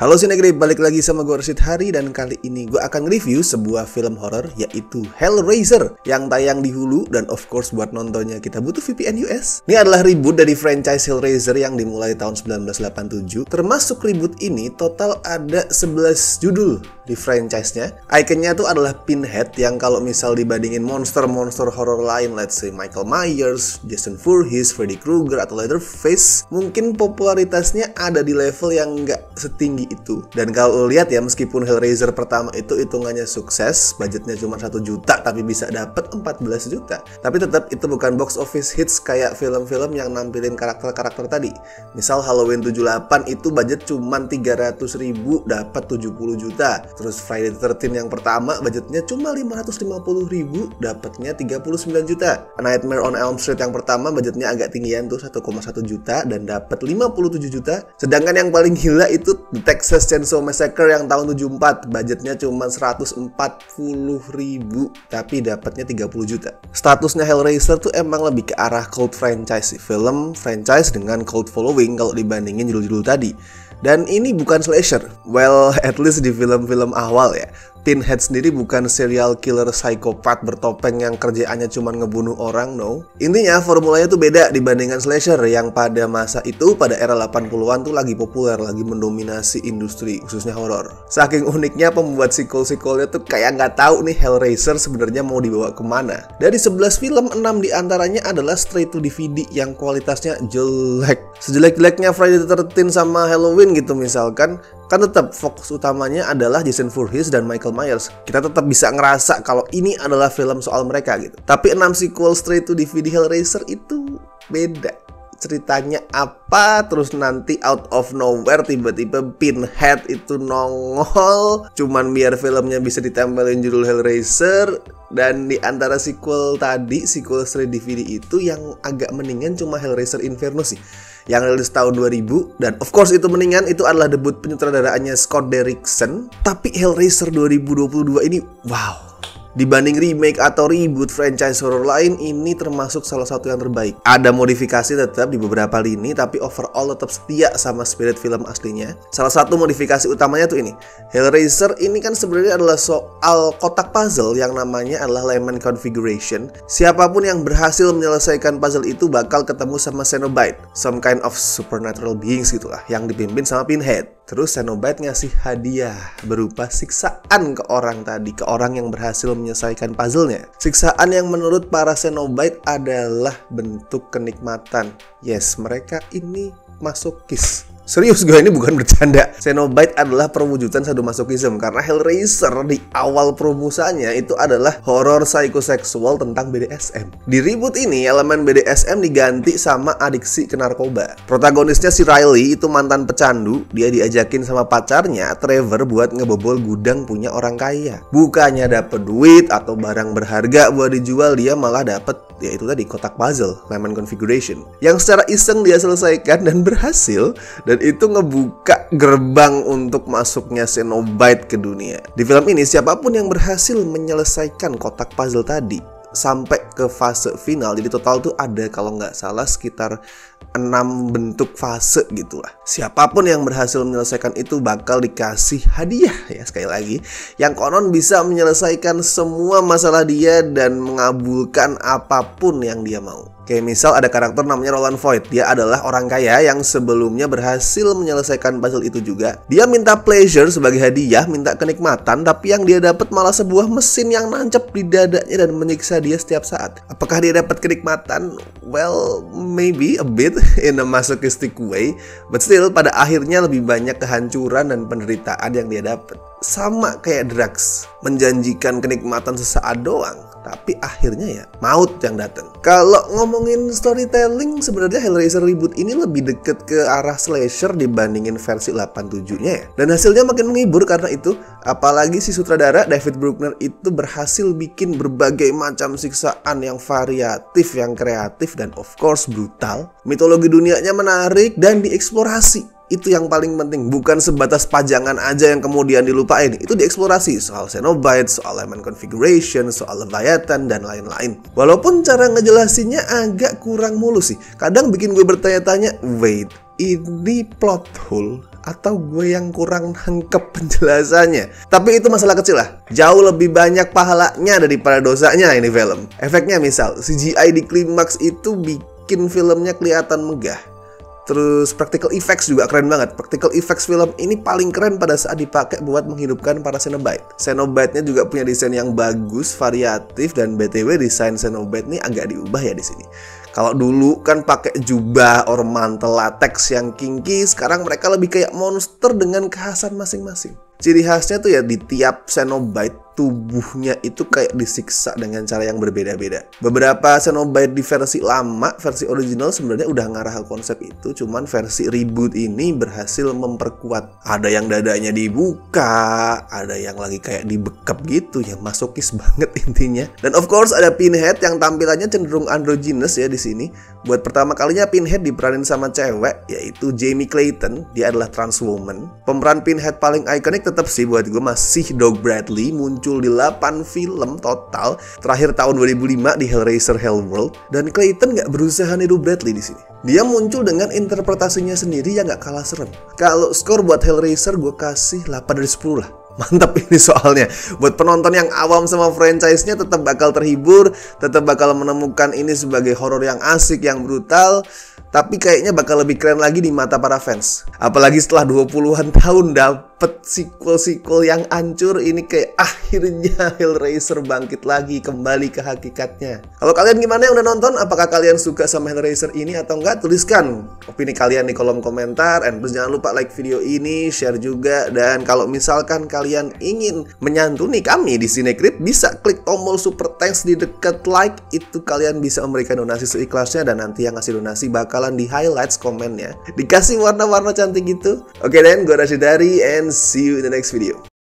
Halo Sinegrip, balik lagi sama gue Rashid Hari. Dan kali ini gue akan review sebuah film horor, yaitu Hellraiser, yang tayang di Hulu. Dan of course buat nontonnya kita butuh VPN US. Ini adalah reboot dari franchise Hellraiser yang dimulai tahun 1987. Termasuk reboot ini total ada 11 judul di franchise-nya. Ikonnya tuh adalah Pinhead, yang kalau misal dibandingin monster-monster horor lain, let's say Michael Myers, Jason Voorhees, Freddy Krueger, atau Leatherface, mungkin popularitasnya ada di level yang nggak setinggi itu. Dan kalau lihat ya, meskipun Hellraiser pertama itu hitungannya sukses, budgetnya cuma 1 juta tapi bisa dapat 14 juta. Tapi tetap itu bukan box office hits kayak film-film yang nampilin karakter-karakter tadi. Misal Halloween 78 itu budget cuma 300.000 dapat 70 juta. Terus Friday the 13 yang pertama budgetnya cuma 550.000 dapatnya 39 juta. A Nightmare on Elm Street yang pertama budgetnya agak tinggian tuh 1,1 juta dan dapat 57 juta. Sedangkan yang paling gila itu Texas Chainsaw Massacre yang tahun 74, budgetnya cuma 140.000 tapi dapatnya 30 juta. Statusnya Hellraiser tuh emang lebih ke arah cult franchise, film franchise dengan cult following kalau dibandingin judul-judul tadi. Dan ini bukan slasher. Well, at least di film-film awal ya. Pinhead sendiri bukan serial killer psikopat bertopeng yang kerjaannya cuma ngebunuh orang, no. Intinya formulanya tuh beda dibandingkan slasher yang pada masa itu, pada era 80-an tuh lagi populer, lagi mendominasi industri, khususnya horor. Saking uniknya pembuat sequel-sequelnya tuh kayak nggak tahu nih Hellraiser sebenarnya mau dibawa kemana. Dari 11 film, 6 diantaranya adalah straight to DVD yang kualitasnya jelek. Sejelek-jeleknya Friday the 13 sama Halloween gitu misalkan, kan tetap fokus utamanya adalah Jason Voorhees dan Michael Myers. Kita tetap bisa ngerasa kalau ini adalah film soal mereka gitu. Tapi 6 sequel straight to DVD Hellraiser itu beda. Ceritanya apa, terus nanti out of nowhere tiba-tiba Pinhead itu nongol cuman biar filmnya bisa ditempelin judul Hellraiser. Dan di antara sequel tadi, sequel straight DVD itu yang agak mendingan cuma Hellraiser Inferno sih, yang rilis tahun 2000. Dan of course itu mendingan, itu adalah debut penyutradaraannya Scott Derrickson. Tapi Hellraiser 2022 ini wow, dibanding remake atau reboot franchise horror lain, ini termasuk salah satu yang terbaik. Ada modifikasi tetap di beberapa lini, tapi overall tetap setia sama spirit film aslinya. Salah satu modifikasi utamanya tuh ini. Hellraiser ini kan sebenarnya adalah soal kotak puzzle yang namanya adalah Lehman Configuration. Siapapun yang berhasil menyelesaikan puzzle itu bakal ketemu sama Cenobite, some kind of supernatural beings gitulah, yang dipimpin sama Pinhead. Terus Cenobite ngasih hadiah berupa siksaan ke orang tadi, ke orang yang berhasil menyelesaikan puzzle-nya. Siksaan yang menurut para Cenobite adalah bentuk kenikmatan. Yes, mereka ini masokis. Serius, gue ini bukan bercanda. Cenobite adalah perwujudan sadomasochism, karena Hellraiser di awal promosanya itu adalah horor psikoseksual tentang BDSM. Di reboot ini, elemen BDSM diganti sama adiksi ke narkoba. Protagonisnya si Riley itu mantan pecandu. Dia diajakin sama pacarnya Trevor buat ngebobol gudang punya orang kaya. Bukannya dapet duit atau barang berharga buat dijual, dia malah dapet yaitu tadi kotak puzzle Lehman Configuration yang secara iseng dia selesaikan dan berhasil. Dan itu ngebuka gerbang untuk masuknya Cenobite ke dunia. Di film ini siapapun yang berhasil menyelesaikan kotak puzzle tadi sampai ke fase final, jadi total tuh ada kalau nggak salah sekitar 6 bentuk fase gitulah. Siapapun yang berhasil menyelesaikan itu bakal dikasih hadiah ya, sekali lagi, yang konon bisa menyelesaikan semua masalah dia dan mengabulkan apapun yang dia mau. Kayak misal ada karakter namanya Roland Voigt. Dia adalah orang kaya yang sebelumnya berhasil menyelesaikan puzzle itu juga. Dia minta pleasure sebagai hadiah, minta kenikmatan, tapi yang dia dapat malah sebuah mesin yang nancep di dadanya dan menyiksa dia setiap saat. Apakah dia dapat kenikmatan? Well, maybe a bit in a masochistic way, but still pada akhirnya lebih banyak kehancuran dan penderitaan yang dia dapat. Sama kayak drugs, menjanjikan kenikmatan sesaat doang, tapi akhirnya ya maut yang datang. Kalau ngomongin storytelling, sebenarnya Hellraiser reboot ini lebih deket ke arah slasher dibandingin versi 87-nya ya. Dan hasilnya makin menghibur karena itu. Apalagi si sutradara David Bruckner itu berhasil bikin berbagai macam siksaan yang variatif, yang kreatif, dan of course brutal. Mitologi dunianya menarik dan dieksplorasi. Itu yang paling penting, bukan sebatas pajangan aja yang kemudian dilupain. Itu dieksplorasi soal Cenobite, soal element configuration, soal Leviathan, dan lain-lain. Walaupun cara ngejelasinnya agak kurang mulus sih. Kadang bikin gue bertanya-tanya, wait, ini plot hole atau gue yang kurang nangkep penjelasannya? Tapi itu masalah kecil lah. Jauh lebih banyak pahalanya daripada dosanya ini film. Efeknya misal, CGI di klimaks itu bikin filmnya kelihatan megah. Terus practical effects juga keren banget. Practical effects film ini paling keren pada saat dipakai buat menghidupkan para Cenobite. Cenobite-nya juga punya desain yang bagus, variatif, dan BTW desain Cenobite ini agak diubah ya di sini. Kalau dulu kan pakai jubah or mantel latex yang kinky, sekarang mereka lebih kayak monster dengan kekhasan masing-masing. Ciri khasnya tuh ya di tiap Cenobite tubuhnya itu kayak disiksa dengan cara yang berbeda-beda. Beberapa Cenobite di versi lama, versi original sebenarnya udah ngarah ke konsep itu, cuman versi reboot ini berhasil memperkuat. Ada yang dadanya dibuka, ada yang lagi kayak dibekap gitu, ya masokis banget intinya. Dan of course ada Pinhead yang tampilannya cenderung androgynous ya di sini. Buat pertama kalinya Pinhead diperanin sama cewek, yaitu Jamie Clayton. Dia adalah trans woman. Pemeran Pinhead paling ikonik tetap sih buat gue masih Doug Bradley, muncul di 8 film total, terakhir tahun 2005 di Hellraiser Hellworld. Dan Clayton nggak berusaha niru Bradley di sini. Dia muncul dengan interpretasinya sendiri yang nggak kalah serem. Kalau skor buat Hellraiser gue kasih 8 dari 10 lah. Mantap ini soalnya. Buat penonton yang awam sama franchise-nya tetap bakal terhibur, tetap bakal menemukan ini sebagai horor yang asik, yang brutal, tapi kayaknya bakal lebih keren lagi di mata para fans. Apalagi setelah 20-an tahun dapet sequel-sequel yang hancur, ini kayak akhirnya Hellraiser bangkit lagi, kembali ke hakikatnya. Kalau kalian gimana yang udah nonton? Apakah kalian suka sama Hellraiser ini atau enggak? Tuliskan opini kalian di kolom komentar. And terus jangan lupa like video ini, share juga. Dan kalau misalkan kalian ingin menyantuni kami di Cinecrip, bisa klik tombol super thanks di dekat like. Itu kalian bisa memberikan donasi seikhlasnya, dan nanti yang ngasih donasi bakalan di highlights komennya, dikasih warna-warna cantik gitu. Oke then, gue Rashid Hari, and see you in the next video.